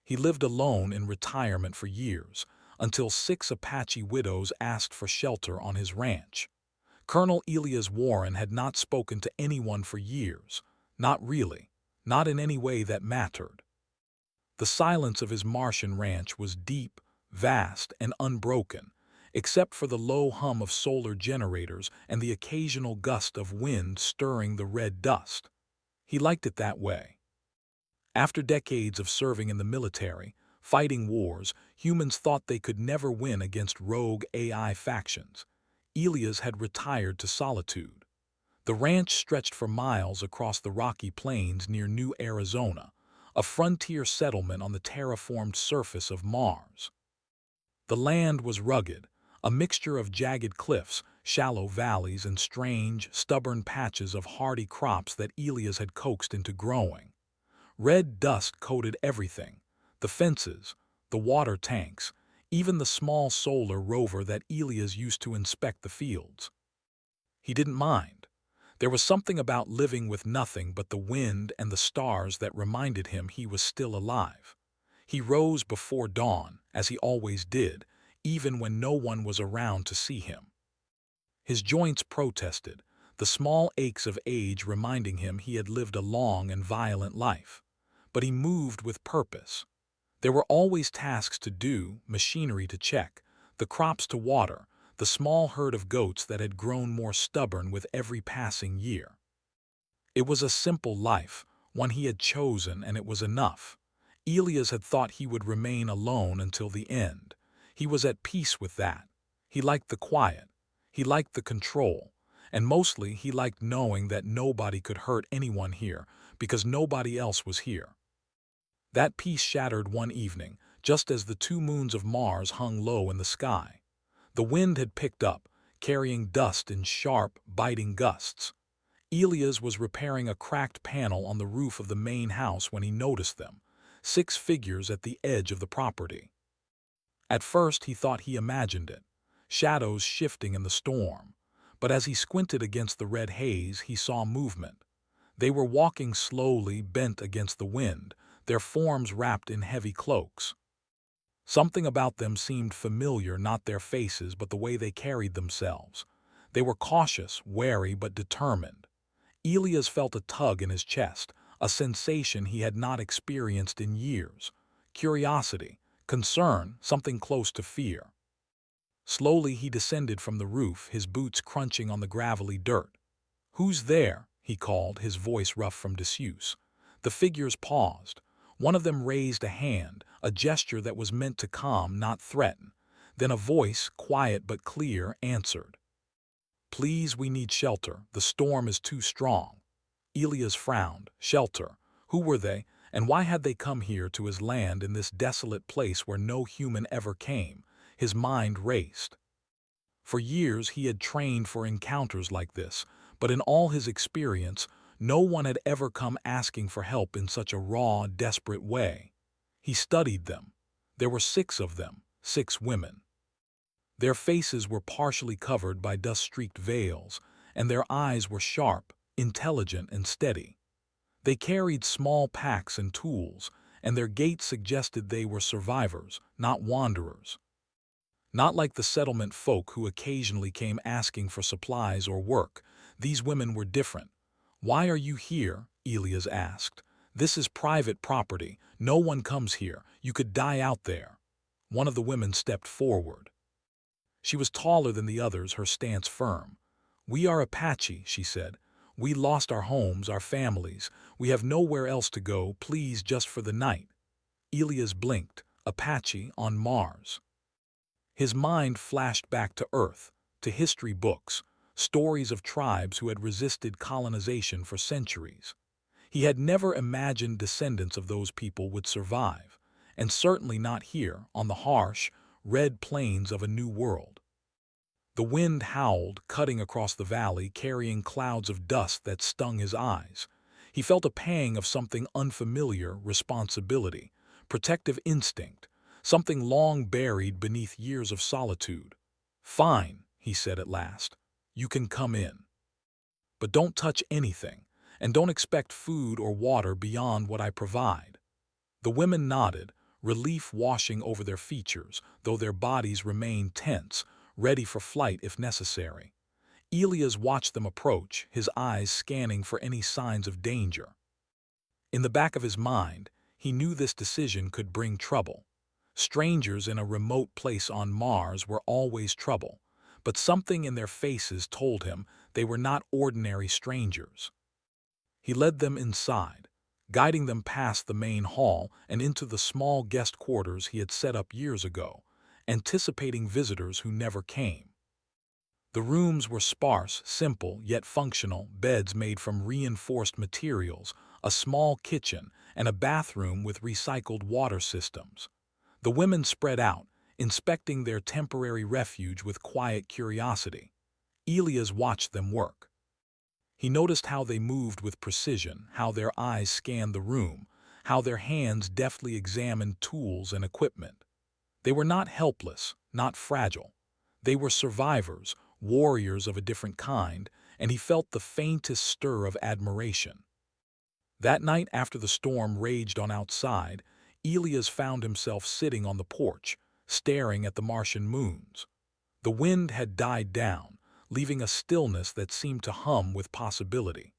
He lived alone in retirement for years, until 6 Apache widows asked for shelter on his ranch. Colonel Elias Warren had not spoken to anyone for years, not really, not in any way that mattered. The silence of his Martian ranch was deep, vast, and unbroken, except for the low hum of solar generators and the occasional gust of wind stirring the red dust. He liked it that way. After decades of serving in the military, fighting wars, humans thought they could never win against rogue AI factions. Elias had retired to solitude. The ranch stretched for miles across the rocky plains near New Arizona, a frontier settlement on the terraformed surface of Mars. The land was rugged, a mixture of jagged cliffs, shallow valleys, and strange, stubborn patches of hardy crops that Elias had coaxed into growing. Red dust coated everything: the fences, the water tanks, even the small solar rover that Elias used to inspect the fields. He didn't mind. There was something about living with nothing but the wind and the stars that reminded him he was still alive. He rose before dawn, as he always did, even when no one was around to see him. His joints protested, the small aches of age reminding him he had lived a long and violent life. But he moved with purpose. There were always tasks to do, machinery to check, the crops to water, the small herd of goats that had grown more stubborn with every passing year. It was a simple life, one he had chosen, and it was enough. Elias had thought he would remain alone until the end. He was at peace with that. He liked the quiet. He liked the control. And mostly he liked knowing that nobody could hurt anyone here, because nobody else was here. That peace shattered one evening, just as the 2 moons of Mars hung low in the sky. The wind had picked up, carrying dust in sharp, biting gusts. Elias was repairing a cracked panel on the roof of the main house when he noticed them, 6 figures at the edge of the property. At first he thought he imagined it, shadows shifting in the storm. But as he squinted against the red haze, he saw movement. They were walking slowly, bent against the wind, their forms wrapped in heavy cloaks. Something about them seemed familiar, not their faces, but the way they carried themselves. They were cautious, wary, but determined. Elias felt a tug in his chest, a sensation he had not experienced in years. Curiosity, concern, something close to fear. Slowly he descended from the roof, his boots crunching on the gravelly dirt. "Who's there?" he called, his voice rough from disuse. The figures paused. One of them raised a hand, a gesture that was meant to calm, not threaten. Then a voice, quiet but clear, answered. "Please, we need shelter. The storm is too strong." Elias frowned. Shelter? Who were they, and why had they come here to his land in this desolate place where no human ever came? His mind raced. For years he had trained for encounters like this, but in all his experience, no one had ever come asking for help in such a raw, desperate way. He studied them. There were 6 of them, 6 women. Their faces were partially covered by dust-streaked veils, and their eyes were sharp, intelligent, and steady. They carried small packs and tools, and their gait suggested they were survivors, not wanderers. Not like the settlement folk who occasionally came asking for supplies or work. These women were different. "Why are you here?" Elias asked. "This is private property. No one comes here. You could die out there." One of the women stepped forward. She was taller than the others, her stance firm. "We are Apache," she said. "We lost our homes, our families. We have nowhere else to go. Please, just for the night." Elias blinked. Apache on Mars. His mind flashed back to Earth, to history books, stories of tribes who had resisted colonization for centuries. He had never imagined descendants of those people would survive, and certainly not here, on the harsh, red plains of a new world. The wind howled, cutting across the valley, carrying clouds of dust that stung his eyes. He felt a pang of something unfamiliar: responsibility, protective instinct, something long buried beneath years of solitude. "Fine," he said at last. "You can come in. But don't touch anything, and don't expect food or water beyond what I provide." The women nodded, relief washing over their features, though their bodies remained tense, ready for flight if necessary. Elias watched them approach, his eyes scanning for any signs of danger. In the back of his mind, he knew this decision could bring trouble. Strangers in a remote place on Mars were always trouble, but something in their faces told him they were not ordinary strangers. He led them inside, guiding them past the main hall and into the small guest quarters he had set up years ago, anticipating visitors who never came. The rooms were sparse, simple, yet functional, beds made from reinforced materials, a small kitchen, and a bathroom with recycled water systems. The women spread out, inspecting their temporary refuge with quiet curiosity. Elias watched them work. He noticed how they moved with precision, how their eyes scanned the room, how their hands deftly examined tools and equipment. They were not helpless, not fragile. They were survivors, warriors of a different kind, and he felt the faintest stir of admiration. That night after the storm raged on outside, Elias found himself sitting on the porch, staring at the Martian moons. The wind had died down, leaving a stillness that seemed to hum with possibility.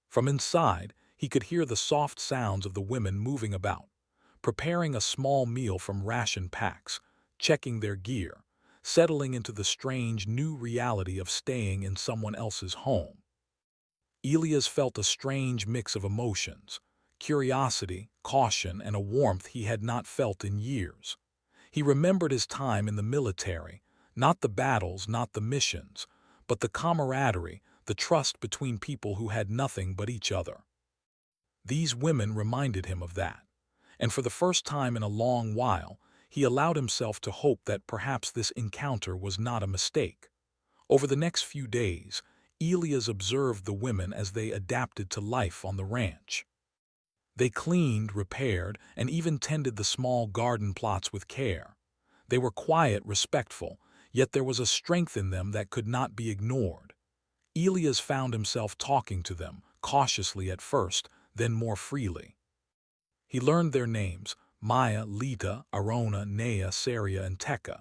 From inside, he could hear the soft sounds of the women moving about, preparing a small meal from ration packs, checking their gear, settling into the strange new reality of staying in someone else's home. Elias felt a strange mix of emotions, curiosity, caution, and a warmth he had not felt in years. He remembered his time in the military, not the battles, not the missions, but the camaraderie, the trust between people who had nothing but each other. These women reminded him of that, and for the first time in a long while, he allowed himself to hope that perhaps this encounter was not a mistake. Over the next few days, Elias observed the women as they adapted to life on the ranch. They cleaned, repaired, and even tended the small garden plots with care. They were quiet, respectful, yet there was a strength in them that could not be ignored. Elias found himself talking to them, cautiously at first, then more freely. He learned their names: Maya, Lita, Arona, Nea, Saria, and Tekka.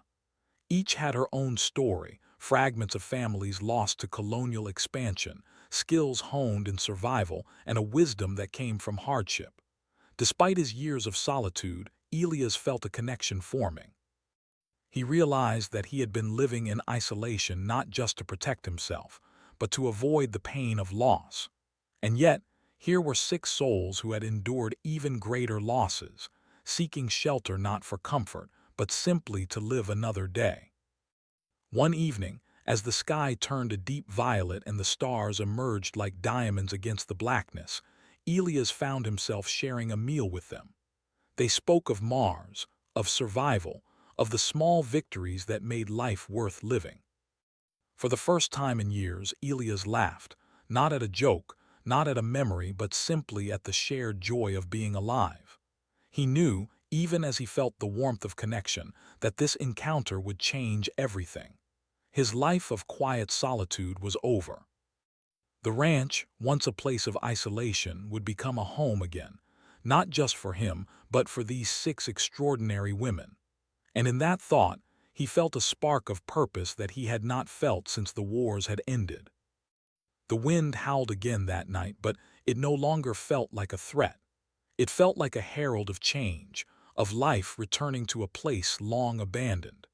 Each had her own story, fragments of families lost to colonial expansion, skills honed in survival, and a wisdom that came from hardship. Despite his years of solitude, Elias felt a connection forming. He realized that he had been living in isolation not just to protect himself, but to avoid the pain of loss. And yet, here were 6 souls who had endured even greater losses, seeking shelter not for comfort, but simply to live another day. One evening, as the sky turned a deep violet and the stars emerged like diamonds against the blackness, Elias found himself sharing a meal with them. They spoke of Mars, of survival, of the small victories that made life worth living. For the first time in years, Elias laughed, not at a joke, not at a memory, but simply at the shared joy of being alive. He knew, even as he felt the warmth of connection, that this encounter would change everything. His life of quiet solitude was over. The ranch, once a place of isolation, would become a home again, not just for him, but for these 6 extraordinary women. And in that thought, he felt a spark of purpose that he had not felt since the wars had ended. The wind howled again that night, but it no longer felt like a threat. It felt like a herald of change, of life returning to a place long abandoned.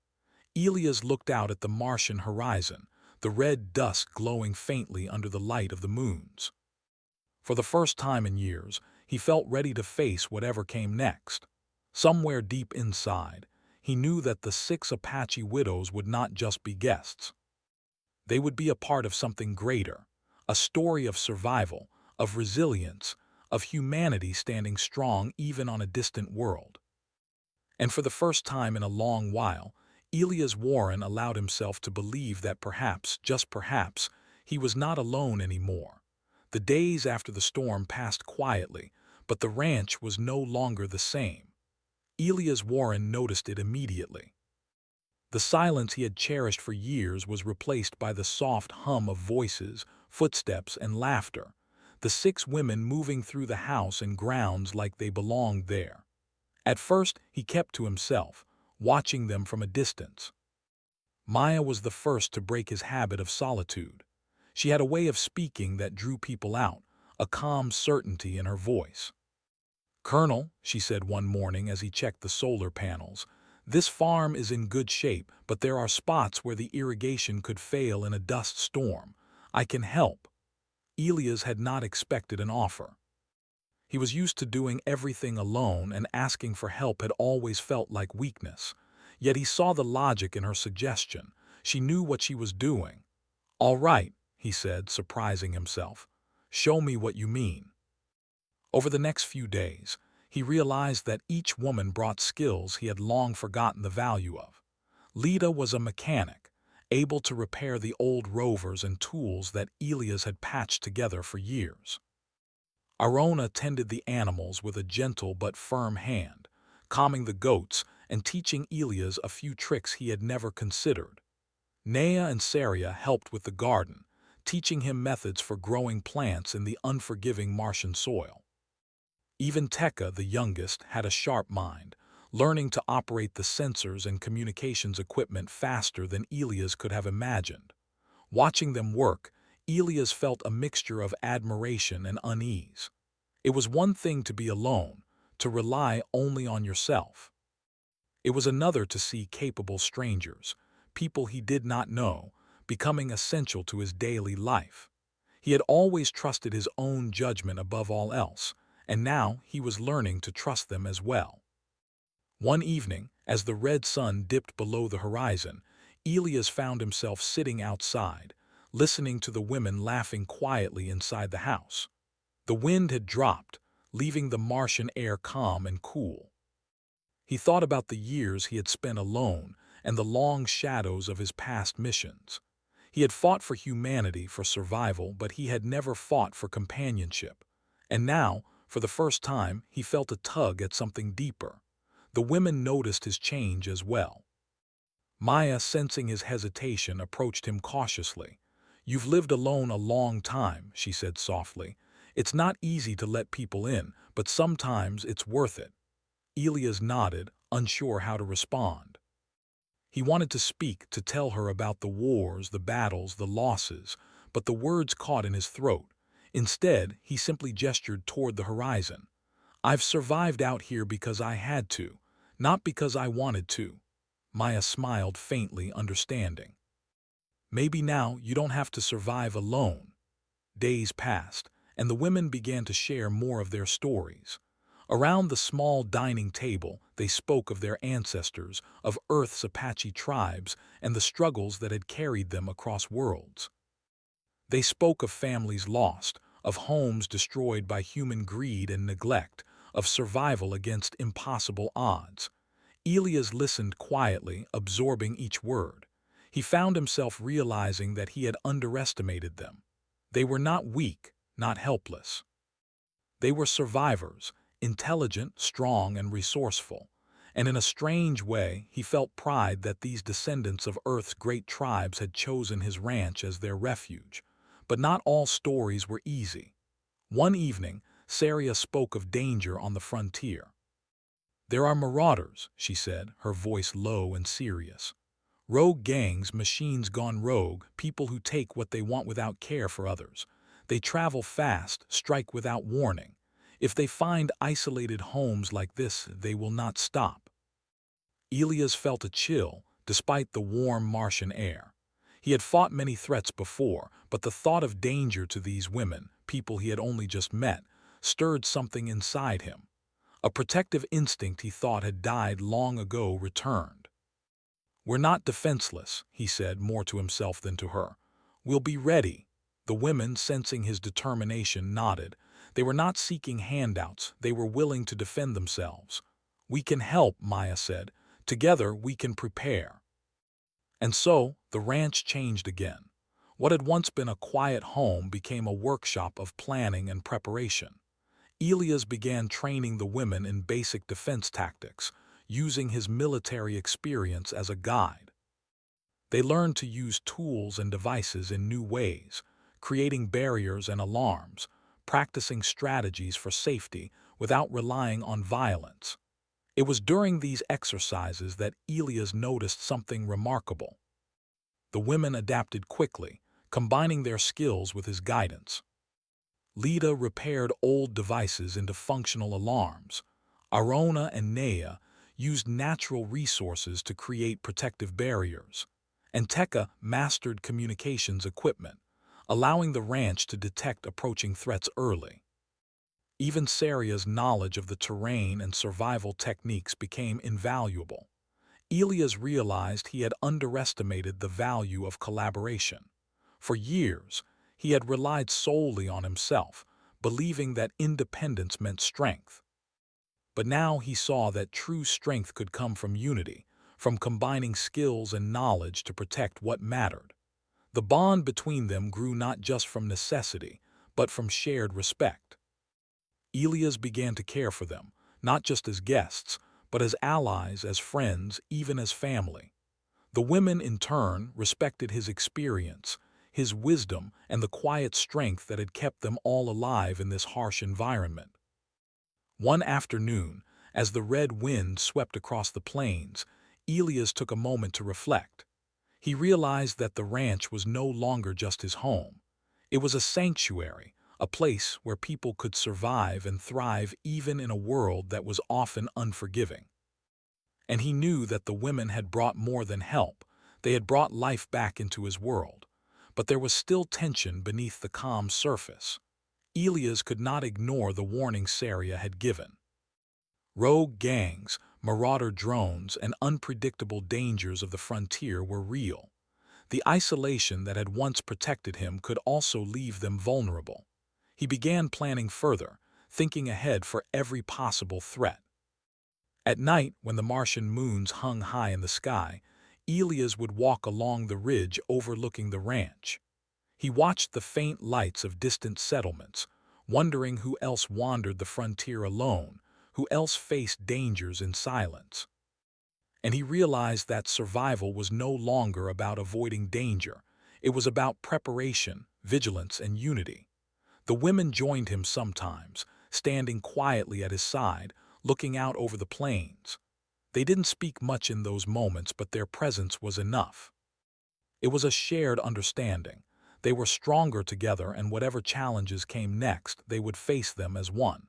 Elias looked out at the Martian horizon, the red dusk glowing faintly under the light of the moons. For the first time in years, he felt ready to face whatever came next. Somewhere deep inside, he knew that the 6 Apache widows would not just be guests. They would be a part of something greater, a story of survival, of resilience, of humanity standing strong even on a distant world. And for the first time in a long while, Elias Warren allowed himself to believe that perhaps, just perhaps, he was not alone anymore. The days after the storm passed quietly, but the ranch was no longer the same. Elias Warren noticed it immediately. The silence he had cherished for years was replaced by the soft hum of voices, footsteps, and laughter, the 6 women moving through the house and grounds like they belonged there. At first, he kept to himself, watching them from a distance. Maya was the first to break his habit of solitude. She had a way of speaking that drew people out, a calm certainty in her voice. "Colonel," she said one morning as he checked the solar panels, "this farm is in good shape, but there are spots where the irrigation could fail in a dust storm. I can help." Elias had not expected an offer. He was used to doing everything alone, and asking for help had always felt like weakness. Yet he saw the logic in her suggestion. She knew what she was doing. "All right," he said, surprising himself. "Show me what you mean." Over the next few days, he realized that each woman brought skills he had long forgotten the value of. Lita was a mechanic, able to repair the old rovers and tools that Elias had patched together for years. Arona tended the animals with a gentle but firm hand, calming the goats and teaching Elias a few tricks he had never considered. Nea and Saria helped with the garden, teaching him methods for growing plants in the unforgiving Martian soil. Even Tekka, the youngest, had a sharp mind, learning to operate the sensors and communications equipment faster than Elias could have imagined. Watching them work, Elias felt a mixture of admiration and unease. It was one thing to be alone, to rely only on yourself. It was another to see capable strangers, people he did not know, becoming essential to his daily life. He had always trusted his own judgment above all else, and now he was learning to trust them as well. One evening, as the red sun dipped below the horizon, Elias found himself sitting outside, listening to the women laughing quietly inside the house. The wind had dropped, leaving the Martian air calm and cool. He thought about the years he had spent alone and the long shadows of his past missions. He had fought for humanity, for survival, but he had never fought for companionship. And now, for the first time, he felt a tug at something deeper. The women noticed his change as well. Maya, sensing his hesitation, approached him cautiously. "You've lived alone a long time," she said softly. "It's not easy to let people in, but sometimes it's worth it." Elias nodded, unsure how to respond. He wanted to speak, to tell her about the wars, the battles, the losses, but the words caught in his throat. Instead, he simply gestured toward the horizon. "I've survived out here because I had to, not because I wanted to." Maya smiled faintly, understanding. "Maybe now you don't have to survive alone." Days passed, and the women began to share more of their stories. Around the small dining table, they spoke of their ancestors, of Earth's Apache tribes, and the struggles that had carried them across worlds. They spoke of families lost, of homes destroyed by human greed and neglect, of survival against impossible odds. Elias listened quietly, absorbing each word. He found himself realizing that he had underestimated them. They were not weak, not helpless. They were survivors, intelligent, strong, and resourceful. And in a strange way, he felt pride that these descendants of Earth's great tribes had chosen his ranch as their refuge. But not all stories were easy. One evening, Saria spoke of danger on the frontier. "There are marauders," she said, her voice low and serious. "Rogue gangs, machines gone rogue, people who take what they want without care for others. They travel fast, strike without warning. If they find isolated homes like this, they will not stop." Elias felt a chill, despite the warm Martian air. He had fought many threats before, but the thought of danger to these women, people he had only just met, stirred something inside him. A protective instinct he thought had died long ago returned. "We're not defenseless," he said, more to himself than to her. "We'll be ready." The women, sensing his determination, nodded. They were not seeking handouts, they were willing to defend themselves. "We can help," Maya said. "Together we can prepare." And so, the ranch changed again. What had once been a quiet home became a workshop of planning and preparation. Elias began training the women in basic defense tactics, using his military experience as a guide. They learned to use tools and devices in new ways, creating barriers and alarms, practicing strategies for safety without relying on violence. It was during these exercises that Elias noticed something remarkable. The women adapted quickly, combining their skills with his guidance. Lita repaired old devices into functional alarms. Arona and Nea used natural resources to create protective barriers. And Tekka mastered communications equipment, allowing the ranch to detect approaching threats early. Even Saria's knowledge of the terrain and survival techniques became invaluable. Elias realized he had underestimated the value of collaboration. For years, he had relied solely on himself, believing that independence meant strength. But now he saw that true strength could come from unity, from combining skills and knowledge to protect what mattered. The bond between them grew not just from necessity, but from shared respect. Elias began to care for them, not just as guests, but as allies, as friends, even as family. The women, in turn, respected his experience, his wisdom, and the quiet strength that had kept them all alive in this harsh environment. One afternoon, as the red wind swept across the plains, Elias took a moment to reflect. He realized that the ranch was no longer just his home. It was a sanctuary, a place where people could survive and thrive even in a world that was often unforgiving. And he knew that the women had brought more than help. They had brought life back into his world. But there was still tension beneath the calm surface. Elias could not ignore the warning Saria had given. Rogue gangs, marauder drones, and unpredictable dangers of the frontier were real. The isolation that had once protected him could also leave them vulnerable. He began planning further, thinking ahead for every possible threat. At night, when the Martian moons hung high in the sky, Elias would walk along the ridge overlooking the ranch. He watched the faint lights of distant settlements, wondering who else wandered the frontier alone, who else faced dangers in silence. And he realized that survival was no longer about avoiding danger. It was about preparation, vigilance, and unity. The women joined him sometimes, standing quietly at his side, looking out over the plains. They didn't speak much in those moments, but their presence was enough. It was a shared understanding. They were stronger together, and whatever challenges came next, they would face them as one.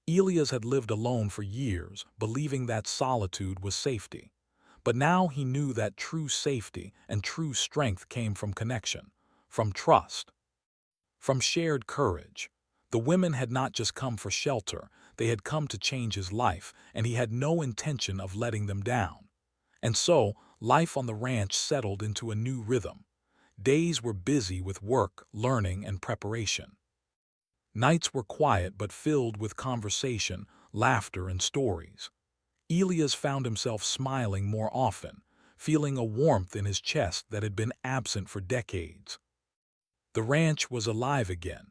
Elias had lived alone for years, believing that solitude was safety. But now he knew that true safety and true strength came from connection, from trust, from shared courage. The women had not just come for shelter, they had come to change his life, and he had no intention of letting them down. And so, life on the ranch settled into a new rhythm. Days were busy with work, learning, and preparation. Nights were quiet but filled with conversation, laughter, and stories. Elias found himself smiling more often, feeling a warmth in his chest that had been absent for decades. The ranch was alive again,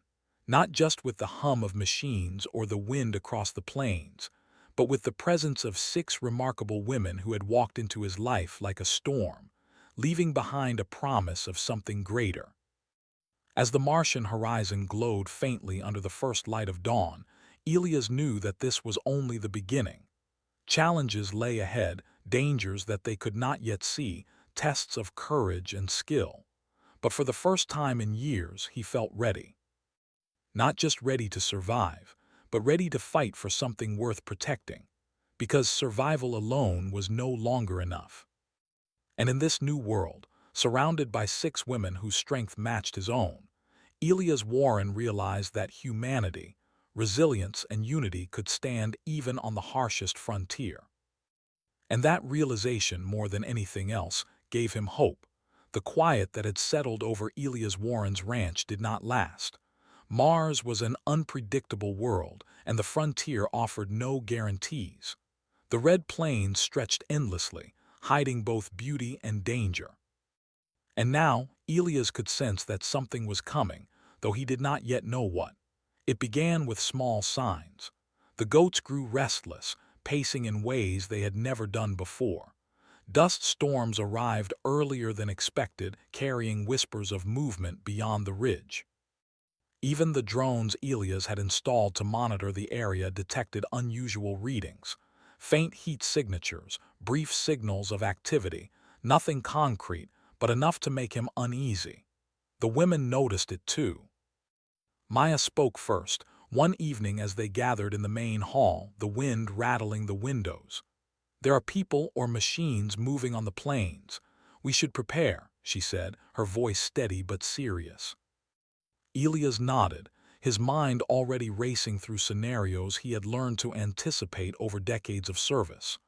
not just with the hum of machines or the wind across the plains, but with the presence of 6 remarkable women who had walked into his life like a storm, leaving behind a promise of something greater. As the Martian horizon glowed faintly under the first light of dawn, Elias knew that this was only the beginning. Challenges lay ahead, dangers that they could not yet see, tests of courage and skill. But for the first time in years, he felt ready. Not just ready to survive, but ready to fight for something worth protecting, because survival alone was no longer enough. And in this new world, surrounded by 6 women whose strength matched his own, Elias Warren realized that humanity, resilience, and unity could stand even on the harshest frontier. And that realization, more than anything else, gave him hope. The quiet that had settled over Elias Warren's ranch did not last. Mars was an unpredictable world, and the frontier offered no guarantees. The red plains stretched endlessly, hiding both beauty and danger. And now, Elias could sense that something was coming, though he did not yet know what. It began with small signs. The goats grew restless, pacing in ways they had never done before. Dust storms arrived earlier than expected, carrying whispers of movement beyond the ridge. Even the drones Elias had installed to monitor the area detected unusual readings. Faint heat signatures, brief signals of activity, nothing concrete, but enough to make him uneasy. The women noticed it too. Maya spoke first, one evening as they gathered in the main hall, the wind rattling the windows. "There are people or machines moving on the plains. We should prepare," she said, her voice steady but serious. Elias nodded, his mind already racing through scenarios he had learned to anticipate over decades of service.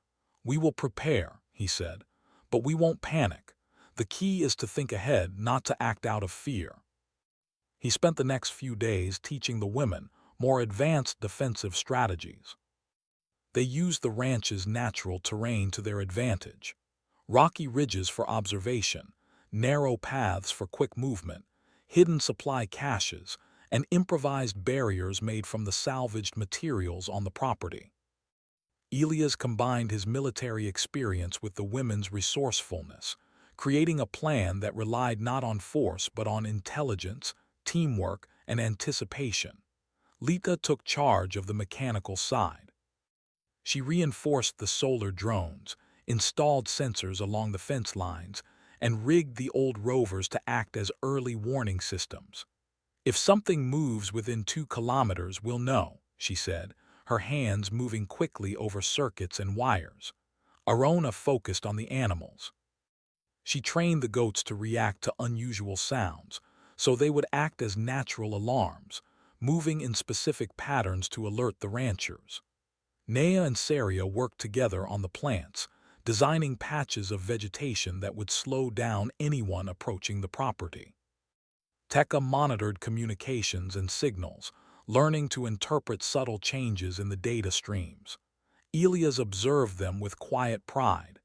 "We will prepare," he said, "but we won't panic. The key is to think ahead, not to act out of fear." He spent the next few days teaching the women more advanced defensive strategies. They used the ranch's natural terrain to their advantage. Rocky ridges for observation, narrow paths for quick movement, hidden supply caches, and improvised barriers made from the salvaged materials on the property. Elias combined his military experience with the women's resourcefulness, creating a plan that relied not on force but on intelligence, teamwork, and anticipation. Lita took charge of the mechanical side. She reinforced the solar drones, installed sensors along the fence lines, and rigged the old rovers to act as early warning systems. "If something moves within 2 kilometers, we'll know," she said, her hands moving quickly over circuits and wires. Arona focused on the animals. She trained the goats to react to unusual sounds, so they would act as natural alarms, moving in specific patterns to alert the ranchers. Nea and Saria worked together on the plants, designing patches of vegetation that would slow down anyone approaching the property. Tekka monitored communications and signals, learning to interpret subtle changes in the data streams. Elias observed them with quiet pride.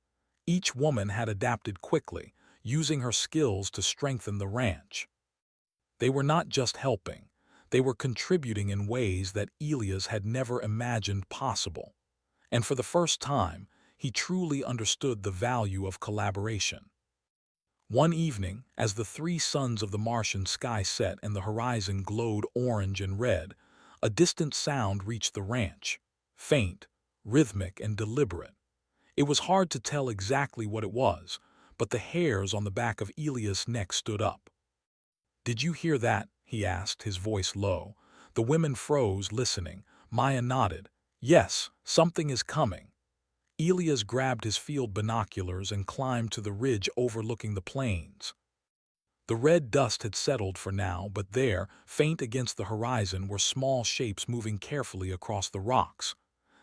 Each woman had adapted quickly, using her skills to strengthen the ranch. They were not just helping, they were contributing in ways that Elias had never imagined possible. And for the first time, he truly understood the value of collaboration. One evening, as the 3 suns of the Martian sky set and the horizon glowed orange and red, a distant sound reached the ranch, faint, rhythmic, and deliberate. It was hard to tell exactly what it was, but the hairs on the back of Elias' neck stood up. "Did you hear that?" he asked, his voice low. The women froze, listening. Maya nodded. "Yes, something is coming." Elias grabbed his field binoculars and climbed to the ridge overlooking the plains. The red dust had settled for now, but there, faint against the horizon, were small shapes moving carefully across the rocks.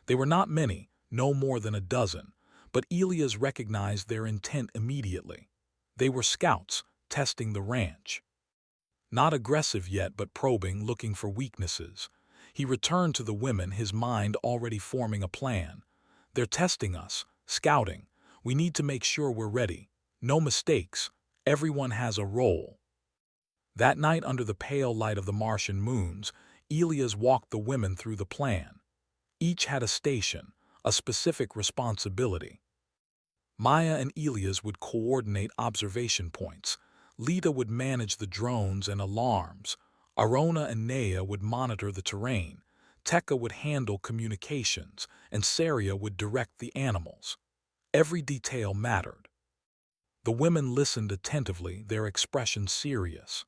They were not many, no more than a dozen, but Elias recognized their intent immediately. They were scouts, testing the ranch. Not aggressive yet, but probing, looking for weaknesses. He returned to the women, his mind already forming a plan. "They're testing us, scouting. We need to make sure we're ready. No mistakes. Everyone has a role." That night, under the pale light of the Martian moons, Elias walked the women through the plan. Each had a station, a specific responsibility. Maya and Elias would coordinate observation points. Lita would manage the drones and alarms. Arona and Nea would monitor the terrain. Tekka would handle communications, and Saria would direct the animals. Every detail mattered. The women listened attentively, their expressions serious.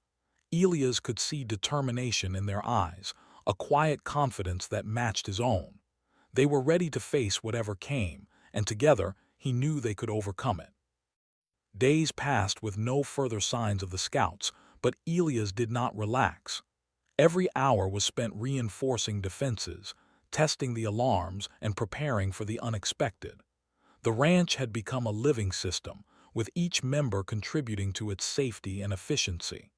Elias could see determination in their eyes, a quiet confidence that matched his own. They were ready to face whatever came, and together he knew they could overcome it. Days passed with no further signs of the scouts, but Elias did not relax. Every hour was spent reinforcing defenses, testing the alarms, and preparing for the unexpected. The ranch had become a living system, with each member contributing to its safety and efficiency.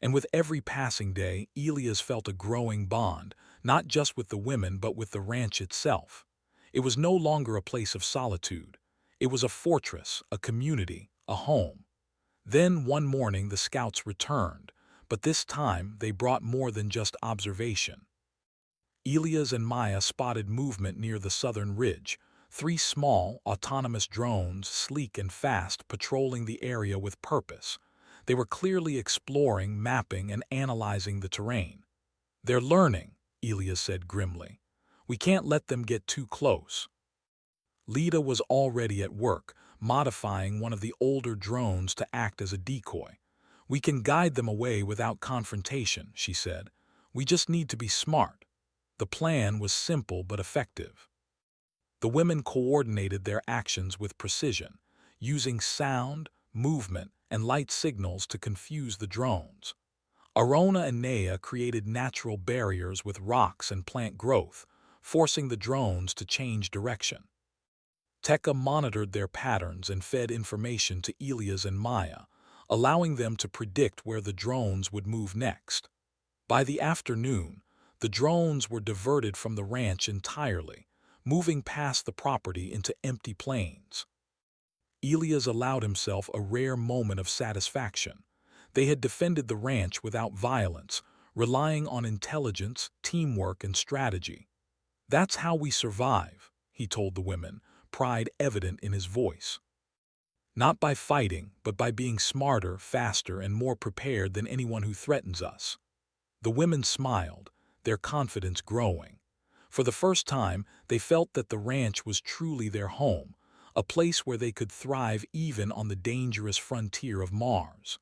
And with every passing day, Elias felt a growing bond, not just with the women but with the ranch itself. It was no longer a place of solitude. It was a fortress, a community, a home. Then one morning the scouts returned, but this time they brought more than just observation. Elias and Maya spotted movement near the southern ridge, 3 small, autonomous drones, sleek and fast, patrolling the area with purpose. They were clearly exploring, mapping, and analyzing the terrain. "They're learning," Elias said grimly. "We can't let them get too close." Lita was already at work, modifying one of the older drones to act as a decoy. "We can guide them away without confrontation," she said. "We just need to be smart." The plan was simple but effective. The women coordinated their actions with precision, using sound, movement, and light signals to confuse the drones. Arona and Nea created natural barriers with rocks and plant growth, forcing the drones to change direction. Tekka monitored their patterns and fed information to Elias and Maya, allowing them to predict where the drones would move next. By the afternoon, the drones were diverted from the ranch entirely, moving past the property into empty plains. Elias allowed himself a rare moment of satisfaction. They had defended the ranch without violence, relying on intelligence, teamwork, and strategy. "That's how we survive," he told the women, pride evident in his voice. "Not by fighting, but by being smarter, faster, and more prepared than anyone who threatens us." The women smiled, their confidence growing. For the first time, they felt that the ranch was truly their home, a place where they could thrive even on the dangerous frontier of Mars.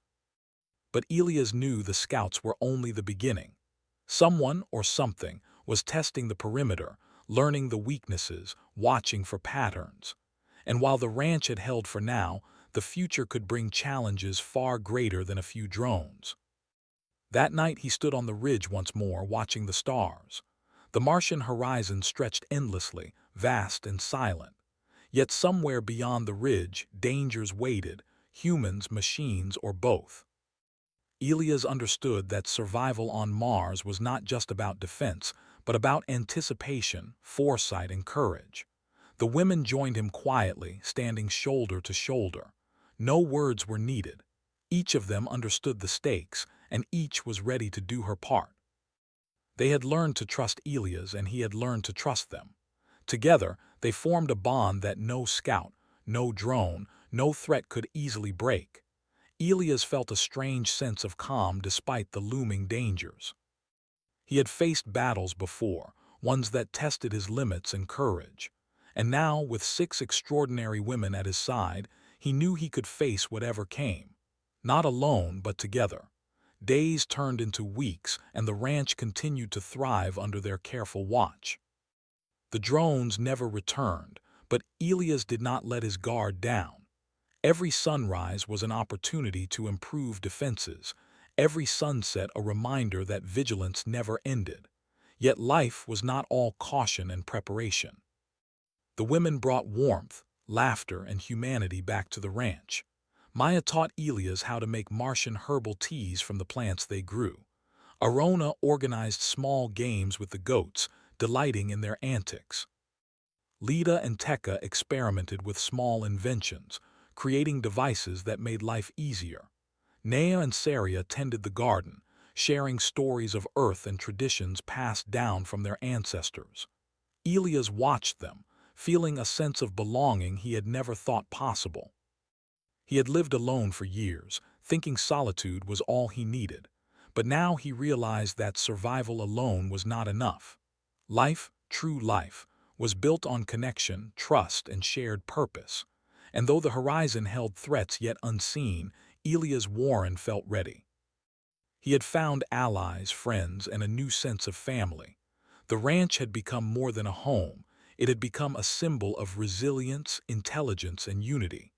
But Elias knew the scouts were only the beginning. Someone or something was testing the perimeter, learning the weaknesses, watching for patterns. And while the ranch had held for now, the future could bring challenges far greater than a few drones. That night he stood on the ridge once more, watching the stars. The Martian horizon stretched endlessly, vast and silent. Yet somewhere beyond the ridge, dangers waited, humans, machines, or both. Elias understood that survival on Mars was not just about defense, but about anticipation, foresight, and courage. The women joined him quietly, standing shoulder to shoulder. No words were needed. Each of them understood the stakes, and each was ready to do her part. They had learned to trust Elias, and he had learned to trust them. Together, they formed a bond that no scout, no drone, no threat could easily break. Elias felt a strange sense of calm despite the looming dangers. He had faced battles before, ones that tested his limits and courage. And now, with 6 extraordinary women at his side, he knew he could face whatever came. Not alone, but together. Days turned into weeks, and the ranch continued to thrive under their careful watch. The drones never returned, but Elias did not let his guard down. Every sunrise was an opportunity to improve defenses, every sunset a reminder that vigilance never ended. Yet life was not all caution and preparation. The women brought warmth, laughter, and humanity back to the ranch. Maya taught Elias how to make Martian herbal teas from the plants they grew. Arona organized small games with the goats, delighting in their antics. Lita and Tekka experimented with small inventions, creating devices that made life easier. Nea and Saria tended the garden, sharing stories of Earth and traditions passed down from their ancestors. Elias watched them, feeling a sense of belonging he had never thought possible. He had lived alone for years, thinking solitude was all he needed. But now he realized that survival alone was not enough. Life, true life, was built on connection, trust, and shared purpose. And though the horizon held threats yet unseen, Elias Warren felt ready. He had found allies, friends, and a new sense of family. The ranch had become more than a home. It had become a symbol of resilience, intelligence, and unity.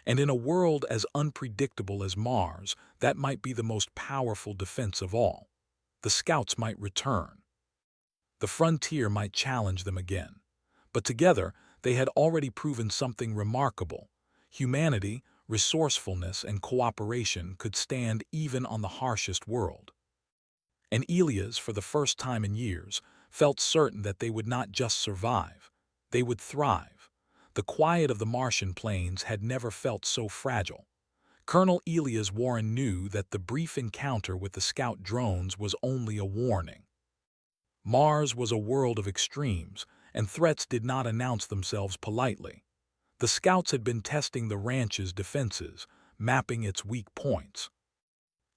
And in a world as unpredictable as Mars, that might be the most powerful defense of all. The scouts might return. The frontier might challenge them again. But together, they had already proven something remarkable. Humanity, resourcefulness, and cooperation could stand even on the harshest world. And Elias, for the first time in years, felt certain that they would not just survive, they would thrive. The quiet of the Martian plains had never felt so fragile. Colonel Elias Warren knew that the brief encounter with the scout drones was only a warning. Mars was a world of extremes, and threats did not announce themselves politely. The scouts had been testing the ranch's defenses, mapping its weak points.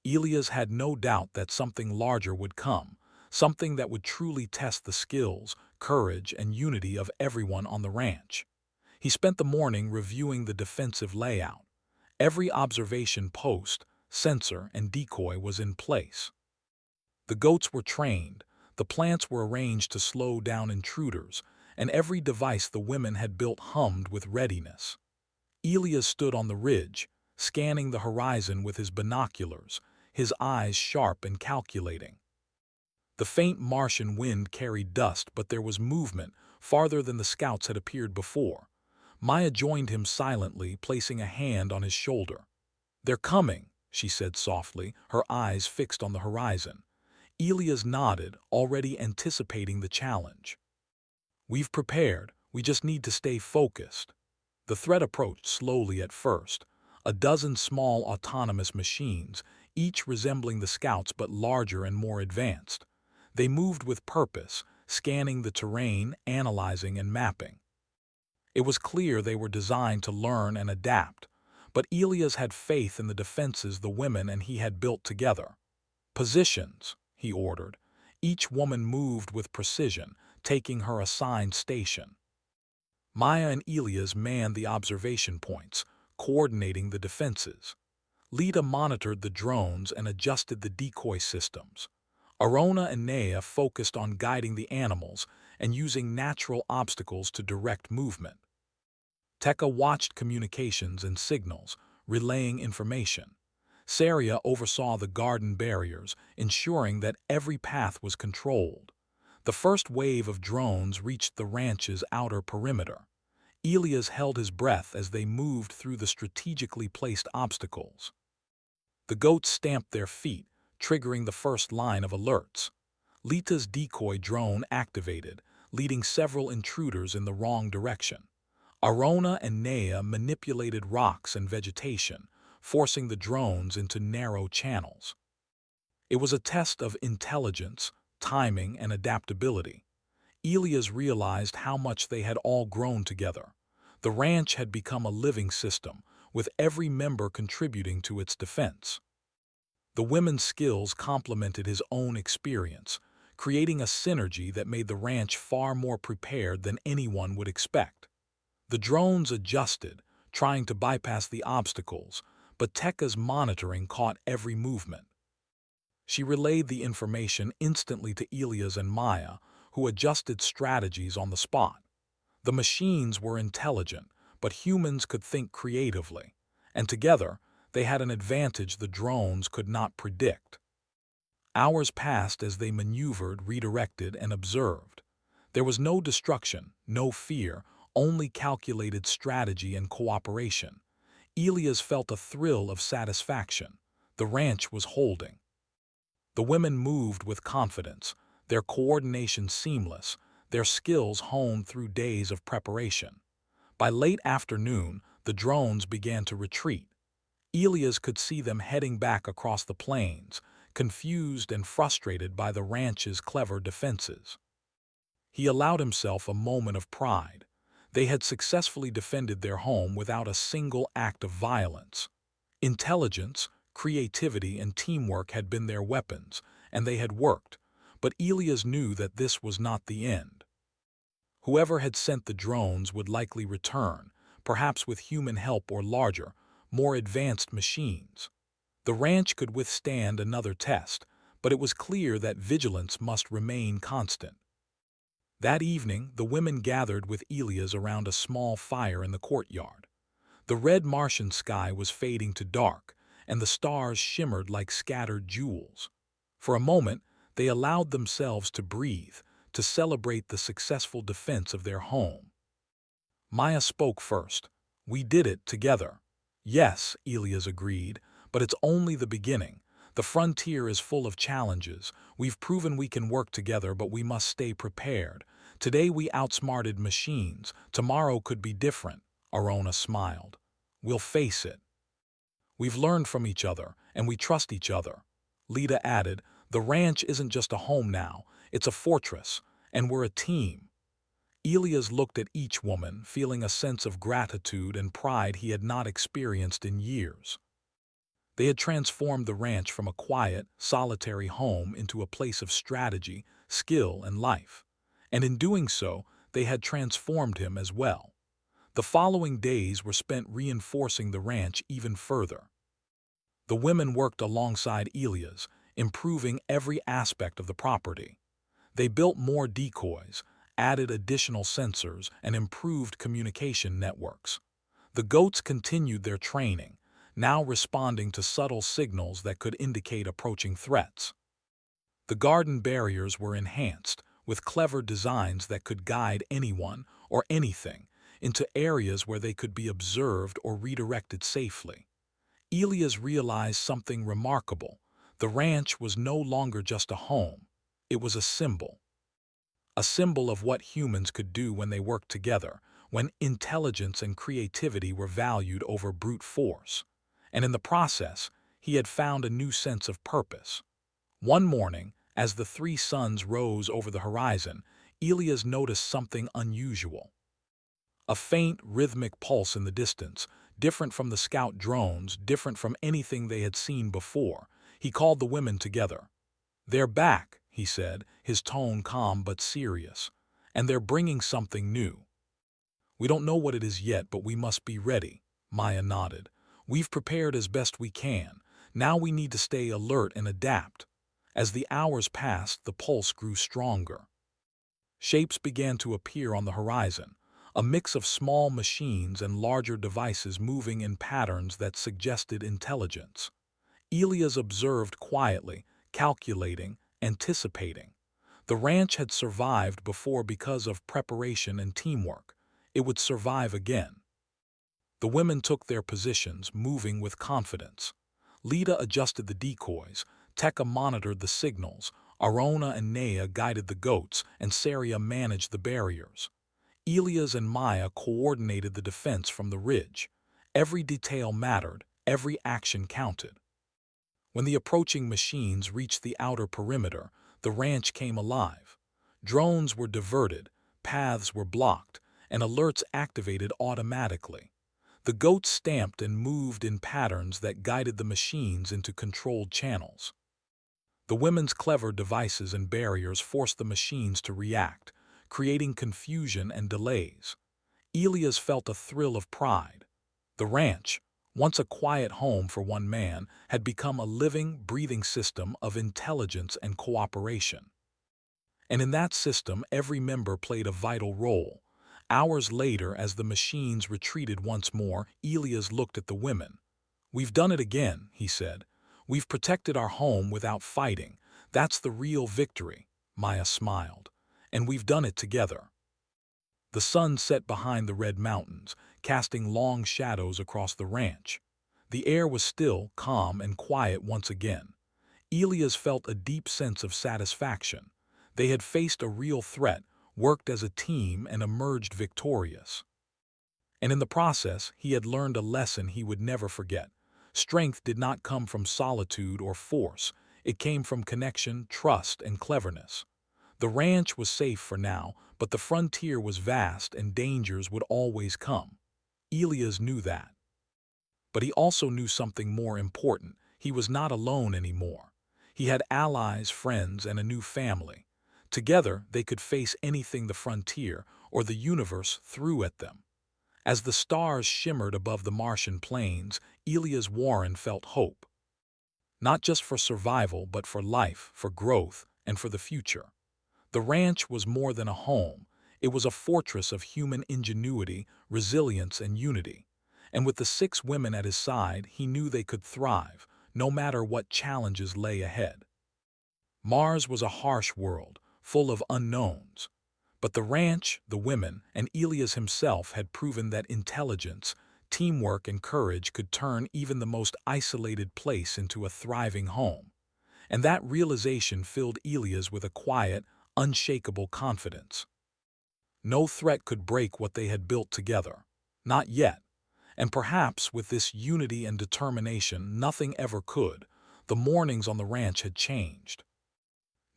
Elias had no doubt that something larger would come, something that would truly test the skills, courage, and unity of everyone on the ranch. He spent the morning reviewing the defensive layout. Every observation post, sensor, and decoy was in place. The goats were trained, the plants were arranged to slow down intruders, and every device the women had built hummed with readiness. Elias stood on the ridge, scanning the horizon with his binoculars, his eyes sharp and calculating. The faint Martian wind carried dust, but there was movement, farther than the scouts had appeared before. Maya joined him silently, placing a hand on his shoulder. "They're coming," she said softly, her eyes fixed on the horizon. Elias nodded, already anticipating the challenge. "We've prepared, we just need to stay focused." The threat approached slowly at first, a dozen small autonomous machines, each resembling the scouts but larger and more advanced. They moved with purpose, scanning the terrain, analyzing and mapping. It was clear they were designed to learn and adapt, but Elias had faith in the defenses the women and he had built together. "Positions," he ordered. Each woman moved with precision, taking her assigned station. Maya and Elias manned the observation points, coordinating the defenses. Lita monitored the drones and adjusted the decoy systems. Arona and Nea focused on guiding the animals and using natural obstacles to direct movement. Tekka watched communications and signals, relaying information. Saria oversaw the garden barriers, ensuring that every path was controlled. The first wave of drones reached the ranch's outer perimeter. Elias held his breath as they moved through the strategically placed obstacles. The goats stamped their feet, triggering the first line of alerts. Lita's decoy drone activated, leading several intruders in the wrong direction. Arona and Nea manipulated rocks and vegetation, forcing the drones into narrow channels. It was a test of intelligence, timing, and adaptability. Elias realized how much they had all grown together. The ranch had become a living system, with every member contributing to its defense. The women's skills complemented his own experience, creating a synergy that made the ranch far more prepared than anyone would expect. The drones adjusted, trying to bypass the obstacles, but Tekka's monitoring caught every movement. She relayed the information instantly to Elias and Maya, who adjusted strategies on the spot. The machines were intelligent, but humans could think creatively, and together they had an advantage the drones could not predict. Hours passed as they maneuvered, redirected, and observed. There was no destruction, no fear, only calculated strategy and cooperation. Elias felt a thrill of satisfaction. The ranch was holding. The women moved with confidence, their coordination seamless, their skills honed through days of preparation. By late afternoon, the drones began to retreat. Elias could see them heading back across the plains, confused and frustrated by the ranch's clever defenses. He allowed himself a moment of pride. They had successfully defended their home without a single act of violence. Intelligence, creativity, and teamwork had been their weapons, and they had worked, but Elias knew that this was not the end. Whoever had sent the drones would likely return, perhaps with human help or larger, more advanced machines. The ranch could withstand another test, but it was clear that vigilance must remain constant. That evening, the women gathered with Elias around a small fire in the courtyard. The red Martian sky was fading to dark, and the stars shimmered like scattered jewels. For a moment, they allowed themselves to breathe, to celebrate the successful defense of their home. Maya spoke first. "We did it together." "Yes," Elias agreed, "but it's only the beginning. The frontier is full of challenges. We've proven we can work together, but we must stay prepared. Today we outsmarted machines. Tomorrow could be different." Arona smiled. "We'll face it. We've learned from each other, and we trust each other." Lita added, "The ranch isn't just a home now, it's a fortress, and we're a team." Elias looked at each woman, feeling a sense of gratitude and pride he had not experienced in years. They had transformed the ranch from a quiet, solitary home into a place of strategy, skill, and life. And in doing so, they had transformed him as well. The following days were spent reinforcing the ranch even further. The women worked alongside Elias, improving every aspect of the property. They built more decoys, added additional sensors, and improved communication networks. The goats continued their training, now responding to subtle signals that could indicate approaching threats. The garden barriers were enhanced, with clever designs that could guide anyone or anything into areas where they could be observed or redirected safely. Elias realized something remarkable. The ranch was no longer just a home. It was a symbol. A symbol of what humans could do when they worked together, when intelligence and creativity were valued over brute force. And in the process, he had found a new sense of purpose. One morning, as the three suns rose over the horizon, Elias noticed something unusual. A faint, rhythmic pulse in the distance, different from the scout drones, different from anything they had seen before. He called the women together. "They're back," he said, his tone calm but serious. "And they're bringing something new." "We don't know what it is yet, but we must be ready," Maya nodded. "We've prepared as best we can. Now we need to stay alert and adapt." As the hours passed, the pulse grew stronger. Shapes began to appear on the horizon, a mix of small machines and larger devices moving in patterns that suggested intelligence. Elias observed quietly, calculating, anticipating. The ranch had survived before because of preparation and teamwork. It would survive again. The women took their positions, moving with confidence. Lita adjusted the decoys, Tekka monitored the signals, Arona and Nea guided the goats, and Saria managed the barriers. Elias and Maya coordinated the defense from the ridge. Every detail mattered, every action counted. When the approaching machines reached the outer perimeter, the ranch came alive. Drones were diverted, paths were blocked, and alerts activated automatically. The goats stamped and moved in patterns that guided the machines into controlled channels. The women's clever devices and barriers forced the machines to react, creating confusion and delays. Elias felt a thrill of pride. The ranch, once a quiet home for one man, had become a living, breathing system of intelligence and cooperation. And in that system, every member played a vital role. Hours later, as the machines retreated once more, Elias looked at the women. "We've done it again," he said. "We've protected our home without fighting. That's the real victory," Maya smiled. "And we've done it together." The sun set behind the red mountains, casting long shadows across the ranch. The air was still, calm, and quiet once again. Elias felt a deep sense of satisfaction. They had faced a real threat, worked as a team, and emerged victorious. And in the process, he had learned a lesson he would never forget. Strength did not come from solitude or force. It came from connection, trust, and cleverness. The ranch was safe for now, but the frontier was vast and dangers would always come. Elias knew that. But he also knew something more important. He was not alone anymore. He had allies, friends, and a new family. Together, they could face anything the frontier or the universe threw at them. As the stars shimmered above the Martian plains, Elias Warren felt hope. Not just for survival, but for life, for growth, and for the future. The ranch was more than a home. It was a fortress of human ingenuity, resilience, and unity. And with the 6 women at his side, he knew they could thrive, no matter what challenges lay ahead. Mars was a harsh world, full of unknowns. But the ranch, the women, and Elias himself had proven that intelligence, teamwork, and courage could turn even the most isolated place into a thriving home. And that realization filled Elias with a quiet, unshakable confidence. No threat could break what they had built together. Not yet. And perhaps with this unity and determination, nothing ever could. The mornings on the ranch had changed.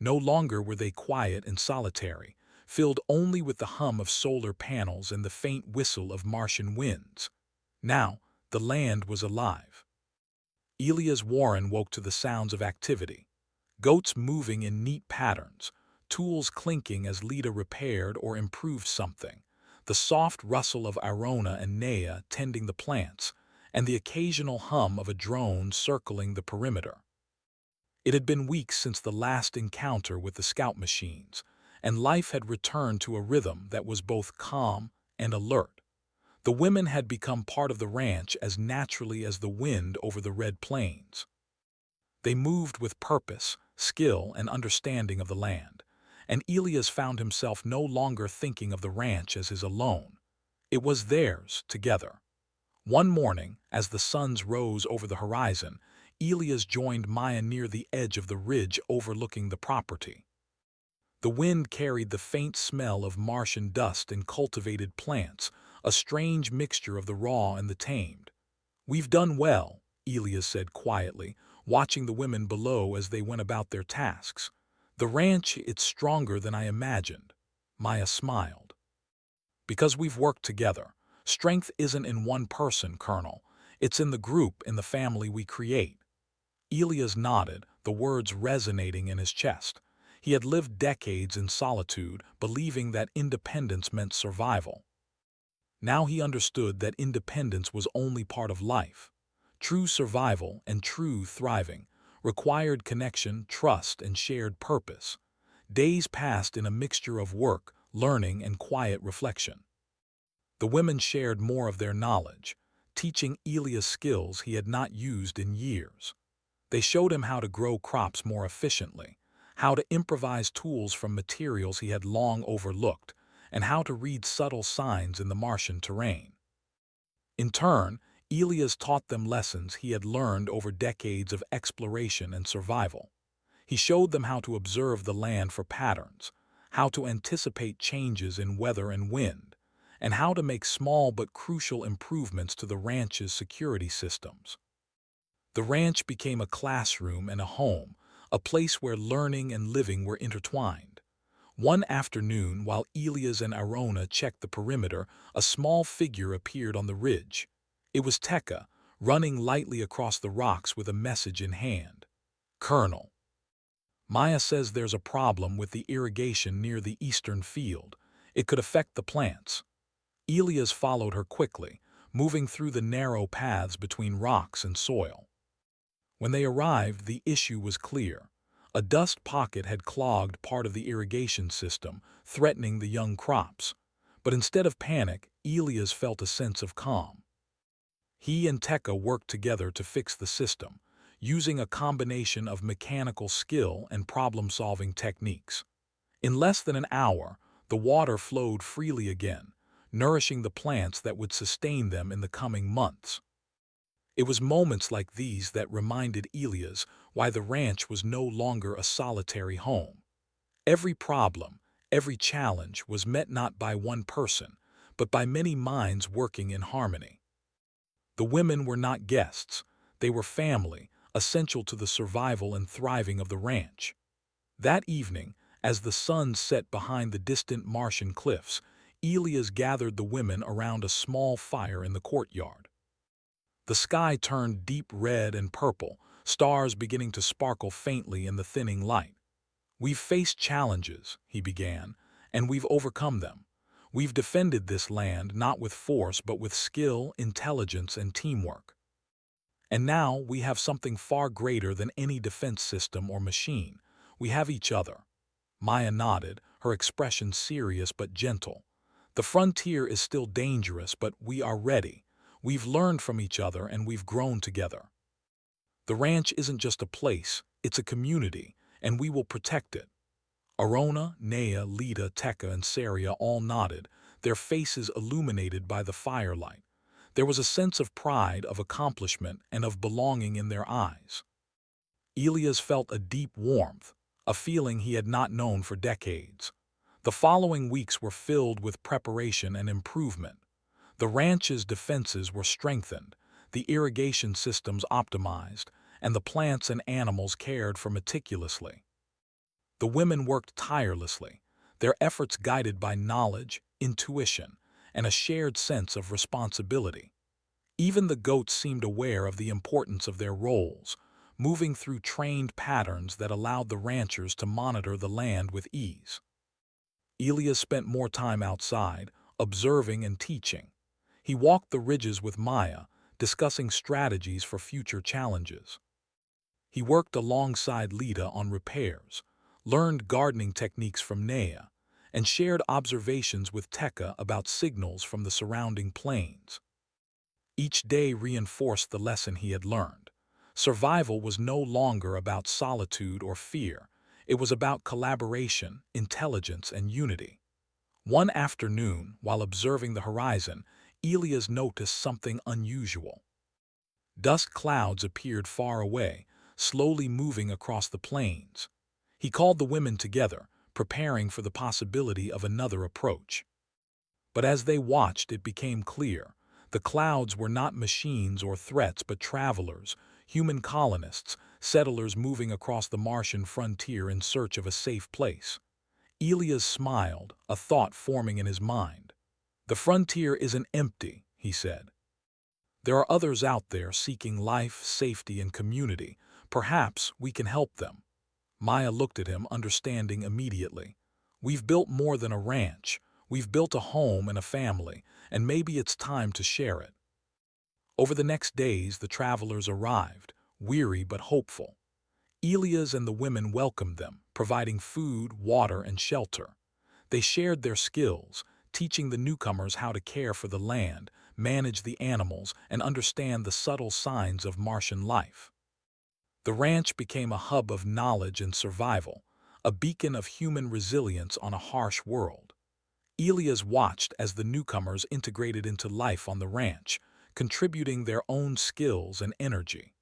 No longer were they quiet and solitary, filled only with the hum of solar panels and the faint whistle of Martian winds. Now, the land was alive. Elias Warren woke to the sounds of activity. Goats moving in neat patterns, tools clinking as Lita repaired or improved something. the soft rustle of Arona and Nea tending the plants, and the occasional hum of a drone circling the perimeter. It had been weeks since the last encounter with the scout machines, and life had returned to a rhythm that was both calm and alert. The women had become part of the ranch as naturally as the wind over the red plains. They moved with purpose, skill, and understanding of the land, and Elias found himself no longer thinking of the ranch as his alone. It was theirs, together. One morning, as the suns rose over the horizon, Elias joined Maya near the edge of the ridge overlooking the property. The wind carried the faint smell of Martian dust and cultivated plants, a strange mixture of the raw and the tamed. "We've done well," Elias said quietly, watching the women below as they went about their tasks. "The ranch, it's stronger than I imagined." Maya smiled. "Because we've worked together. Strength isn't in one person, Colonel. It's in the group, in the family we create." Elias nodded, the words resonating in his chest. He had lived decades in solitude, believing that independence meant survival. Now he understood that independence was only part of life. True survival and true thriving required connection, trust, and shared purpose. Days passed in a mixture of work, learning, and quiet reflection. The women shared more of their knowledge, teaching Elias skills he had not used in years. They showed him how to grow crops more efficiently, how to improvise tools from materials he had long overlooked, and how to read subtle signs in the Martian terrain. In turn, Elias taught them lessons he had learned over decades of exploration and survival. He showed them how to observe the land for patterns, how to anticipate changes in weather and wind, and how to make small but crucial improvements to the ranch's security systems. The ranch became a classroom and a home, a place where learning and living were intertwined. One afternoon, while Elias and Arona checked the perimeter, a small figure appeared on the ridge. It was Tekka, running lightly across the rocks with a message in hand. "Colonel, Maya says there's a problem with the irrigation near the eastern field. It could affect the plants." Elias followed her quickly, moving through the narrow paths between rocks and soil. When they arrived, the issue was clear. A dust pocket had clogged part of the irrigation system, threatening the young crops. But instead of panic, Elias felt a sense of calm. He and Tekka worked together to fix the system, using a combination of mechanical skill and problem-solving techniques. In less than an hour, the water flowed freely again, nourishing the plants that would sustain them in the coming months. It was moments like these that reminded Elias why the ranch was no longer a solitary home. Every problem, every challenge was met not by one person, but by many minds working in harmony. The women were not guests, they were family, essential to the survival and thriving of the ranch. That evening, as the sun set behind the distant Martian cliffs, Elias gathered the women around a small fire in the courtyard. The sky turned deep red and purple, stars beginning to sparkle faintly in the thinning light. "We've faced challenges," he began, "and we've overcome them. We've defended this land not with force but with skill, intelligence, and teamwork. And now we have something far greater than any defense system or machine. We have each other." Maya nodded, her expression serious but gentle. "The frontier is still dangerous, but we are ready. We've learned from each other and we've grown together. The ranch isn't just a place, it's a community, and we will protect it." Arona, Nea, Lita, Tekka, and Saria all nodded, their faces illuminated by the firelight. There was a sense of pride, of accomplishment, and of belonging in their eyes. Elias felt a deep warmth, a feeling he had not known for decades. The following weeks were filled with preparation and improvement. The ranch's defenses were strengthened, the irrigation systems optimized, and the plants and animals cared for meticulously. The women worked tirelessly, their efforts guided by knowledge, intuition, and a shared sense of responsibility. Even the goats seemed aware of the importance of their roles, moving through trained patterns that allowed the ranchers to monitor the land with ease. Elias spent more time outside, observing and teaching. He walked the ridges with Maya, discussing strategies for future challenges. He worked alongside Lita on repairs, learned gardening techniques from Nea, and shared observations with Tekka about signals from the surrounding plains. Each day reinforced the lesson he had learned. Survival was no longer about solitude or fear. It was about collaboration, intelligence, and unity. One afternoon, while observing the horizon, Elias noticed something unusual. Dust clouds appeared far away, slowly moving across the plains. He called the women together, preparing for the possibility of another approach. But as they watched, it became clear. The clouds were not machines or threats, but travelers, human colonists, settlers moving across the Martian frontier in search of a safe place. Elias smiled, a thought forming in his mind. "The frontier isn't empty," he said. "There are others out there seeking life, safety, and community. Perhaps we can help them." Maya looked at him, understanding immediately. "We've built more than a ranch. We've built a home and a family, and maybe it's time to share it." Over the next days, the travelers arrived, weary but hopeful. Elias and the women welcomed them, providing food, water, and shelter. They shared their skills, teaching the newcomers how to care for the land, manage the animals, and understand the subtle signs of Martian life. The ranch became a hub of knowledge and survival, a beacon of human resilience on a harsh world. Elias watched as the newcomers integrated into life on the ranch, contributing their own skills and energy.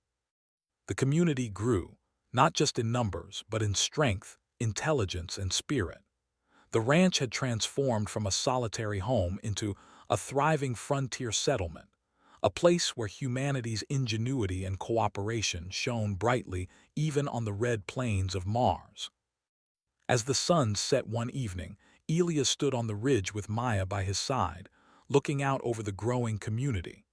The community grew, not just in numbers, but in strength, intelligence, and spirit. The ranch had transformed from a solitary home into a thriving frontier settlement, a place where humanity's ingenuity and cooperation shone brightly even on the red plains of Mars. As the sun set one evening, Elias stood on the ridge with Maya by his side, looking out over the growing community.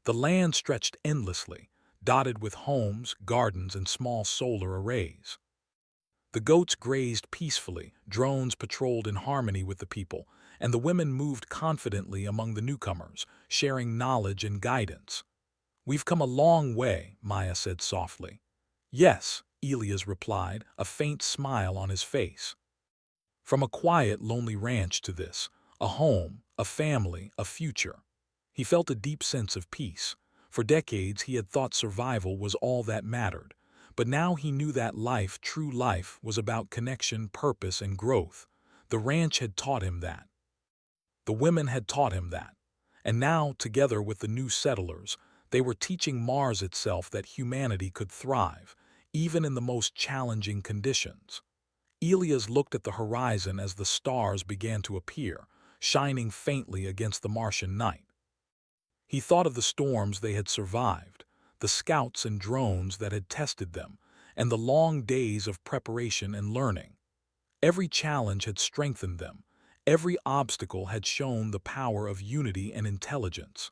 The land stretched endlessly, dotted with homes, gardens, and small solar arrays. The goats grazed peacefully, drones patrolled in harmony with the people, and the women moved confidently among the newcomers, sharing knowledge and guidance. "We've come a long way," Maya said softly. "Yes," Elias replied, a faint smile on his face. "From a quiet, lonely ranch to this, a home, a family, a future." He felt a deep sense of peace. For decades he had thought survival was all that mattered, but now he knew that life, true life, was about connection, purpose, and growth. The ranch had taught him that. The women had taught him that. And now, together with the new settlers, they were teaching Mars itself that humanity could thrive, even in the most challenging conditions. Elias looked at the horizon as the stars began to appear, shining faintly against the Martian night. He thought of the storms they had survived, the scouts and drones that had tested them, and the long days of preparation and learning. Every challenge had strengthened them. Every obstacle had shown the power of unity and intelligence.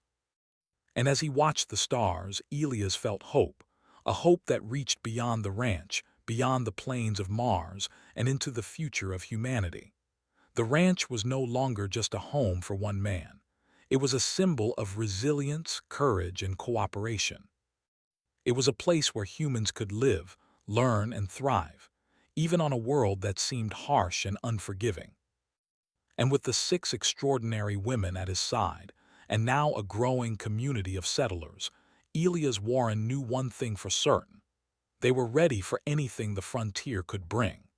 And as he watched the stars, Elias felt hope, a hope that reached beyond the ranch, beyond the plains of Mars, and into the future of humanity. The ranch was no longer just a home for one man. It was a symbol of resilience, courage, and cooperation. It was a place where humans could live, learn, and thrive, even on a world that seemed harsh and unforgiving. And with the 6 extraordinary women at his side, and now a growing community of settlers, Elias Warren knew one thing for certain. They were ready for anything the frontier could bring.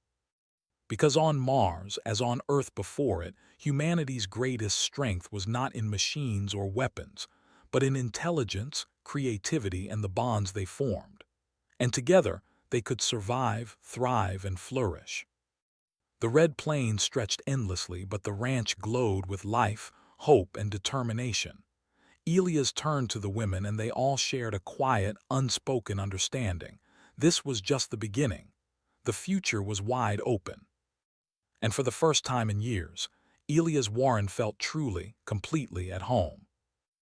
Because on Mars, as on Earth before it, humanity's greatest strength was not in machines or weapons, but in intelligence, creativity, and the bonds they formed. And together, they could survive, thrive, and flourish. The red plains stretched endlessly, but the ranch glowed with life, hope, and determination. Elias turned to the women, and they all shared a quiet, unspoken understanding. This was just the beginning. The future was wide open. And for the first time in years, Elias Warren felt truly, completely at home.